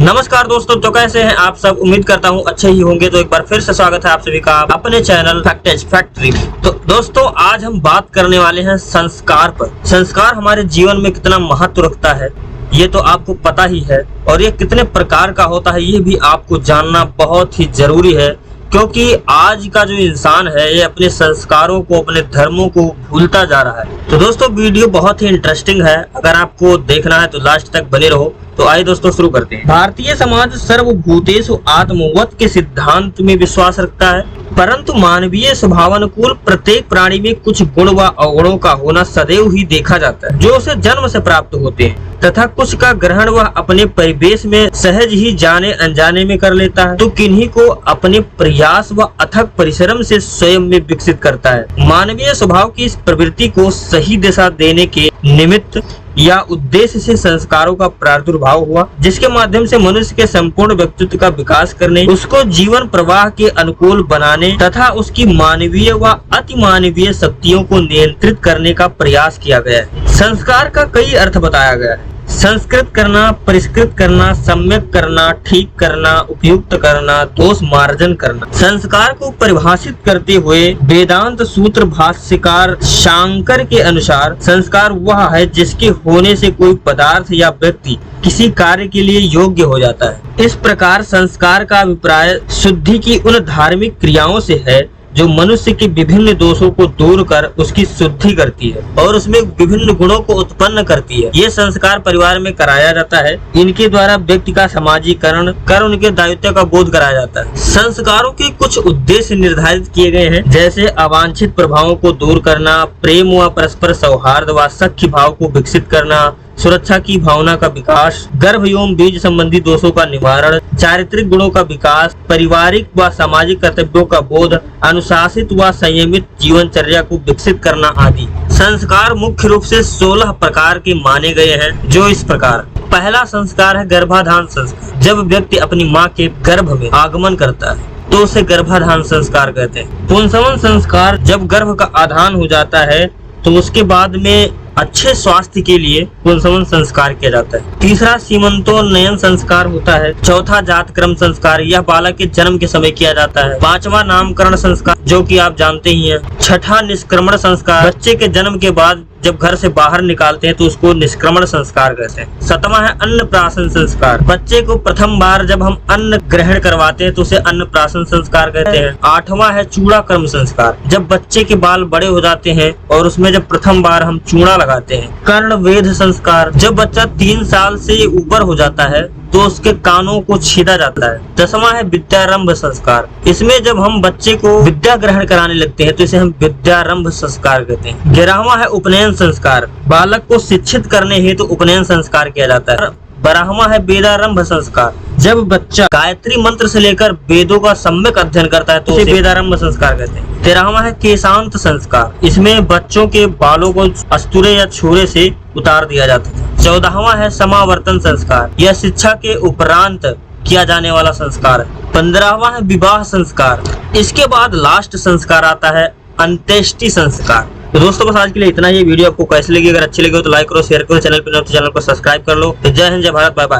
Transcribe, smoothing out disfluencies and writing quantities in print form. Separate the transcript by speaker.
Speaker 1: नमस्कार दोस्तों, तो कैसे हैं आप सब। उम्मीद करता हूं अच्छे ही होंगे। तो एक बार फिर से स्वागत है आप सभी का अपने चैनल फैक्टेज फैक्ट्री। तो दोस्तों आज हम बात करने वाले हैं संस्कार पर। संस्कार हमारे जीवन में कितना महत्व रखता है ये तो आपको पता ही है, और ये कितने प्रकार का होता है ये भी आपको जानना बहुत ही जरूरी है, क्योंकि आज का जो इंसान है ये अपने संस्कारों को, अपने धर्मों को भूलता जा रहा है। तो दोस्तों वीडियो बहुत ही इंटरेस्टिंग है, अगर आपको देखना है तो लास्ट तक बने रहो। तो आइए दोस्तों शुरू करते हैं। भारतीय समाज सर्वभूतेषु आत्मवत् के सिद्धांत में विश्वास रखता है, परंतु मानवीय स्वभावानुकूल प्रत्येक प्राणी में कुछ गुण व अवगुणों का होना सदैव ही देखा जाता है, जो उसे जन्म से प्राप्त होते हैं, तथा कुछ का ग्रहण वह अपने परिवेश में सहज ही जाने अनजाने में कर लेता है, तो किन्हीं को अपने प्रयास व अथक परिश्रम से स्वयं में विकसित करता है। मानवीय स्वभाव की इस प्रवृत्ति को सही दिशा देने के निमित्त या उद्देश्य से संस्कारों का प्रादुर्भाव हुआ, जिसके माध्यम से मनुष्य के संपूर्ण व्यक्तित्व का विकास करने, उसको जीवन प्रवाह के अनुकूल बनाने तथा उसकी मानवीय व अति मानवीय शक्तियों को नियंत्रित करने का प्रयास किया गया है। संस्कार का कई अर्थ बताया गया है। संस्कृत करना, परिष्कृत करना, सम्यक करना, ठीक करना, उपयुक्त करना, दोष मार्जन करना। संस्कार को परिभाषित करते हुए वेदांत सूत्र भाष्यकार शांकर के अनुसार संस्कार वह है जिसके होने से कोई पदार्थ या व्यक्ति किसी कार्य के लिए योग्य हो जाता है। इस प्रकार संस्कार का अभिप्राय शुद्धि की उन धार्मिक क्रियाओं से है जो मनुष्य के विभिन्न दोषों को दूर कर उसकी शुद्धि करती है और उसमें विभिन्न गुणों को उत्पन्न करती है। ये संस्कार परिवार में कराया जाता है। इनके द्वारा व्यक्ति का समाजीकरण कर उनके दायित्व का बोध कराया जाता है। संस्कारों के कुछ उद्देश्य निर्धारित किए गए हैं, जैसे अवांछित प्रभावों को दूर करना, प्रेम व परस्पर सौहार्द व सख्य भाव को विकसित करना, सुरक्षा की भावना का विकास, गर्भ एवं बीज संबंधी दोषों का निवारण, चारित्रिक गुणों का विकास, पारिवारिक व सामाजिक कर्तव्यों का बोध, अनुशासित व संयमित जीवनचर्या को विकसित करना आदि। संस्कार मुख्य रूप से 16 प्रकार के माने गए हैं, जो इस प्रकार। पहला संस्कार है गर्भाधान संस्कार। जब व्यक्ति अपनी माँ के गर्भ में आगमन करता है तो उसे गर्भाधान संस्कार कहते हैं। पुंसवन संस्कार, जब गर्भ का आधान हो जाता है तो उसके बाद में अच्छे स्वास्थ्य के लिए पुंसवन संस्कार किया जाता है। तीसरा सीमंतोन्नयन संस्कार होता है। चौथा जातक्रम संस्कार, यह बालक के जन्म के समय किया जाता है। पांचवा नामकरण संस्कार, जो कि आप जानते ही हैं। छठा निष्क्रमण संस्कार, बच्चे के जन्म के बाद जब घर से बाहर निकालते हैं तो उसको निष्क्रमण संस्कार कहते हैं। सातवां है अन्नप्राशन संस्कार, बच्चे को प्रथम बार जब हम अन्न ग्रहण करवाते हैं तो उसे अन्नप्राशन संस्कार कहते हैं। आठवां है चूड़ाक्रम संस्कार, जब बच्चे के बाल बड़े हो जाते हैं और उसमें जब प्रथम बार हम चूड़ा लगाते हैं। कर्णवेध संस्कार, जब बच्चा 3 साल से ऊपर हो जाता है तो उसके कानों को छेदा जाता है। 10वां है विद्यारंभ संस्कार, इसमें जब हम बच्चे को विद्या ग्रहण कराने लगते हैं तो इसे हम विद्यारंभ संस्कार कहते हैं। 11वां है उपनयन संस्कार, बालक को शिक्षित करने हेतु उपनयन संस्कार किया जाता है। 12वां है वेदारंभ संस्कार, जब बच्चा गायत्री मंत्र से लेकर वेदों का सम्यक अध्ययन करता है तो उसे वेदारंभ संस्कार कहते हैं। 13वां है केशांत संस्कार, इसमें बच्चों के बालों को अस्तूरे या छुरे से उतार दिया जाता है। 14वां है समावर्तन संस्कार, यह शिक्षा के उपरांत किया जाने वाला संस्कार है। 15वां है विवाह संस्कार। इसके बाद लास्ट संस्कार आता है अंत्येष्टि संस्कार। तो दोस्तों बस आज के लिए इतना ही। वीडियो आपको कैसे लगी, अगर अच्छी लगी हो तो लाइक करो, शेयर करो, चैनल पर नए हो तो चैनल को सब्सक्राइब कर लो। जय हिंद, जय भारत, बाय बाय।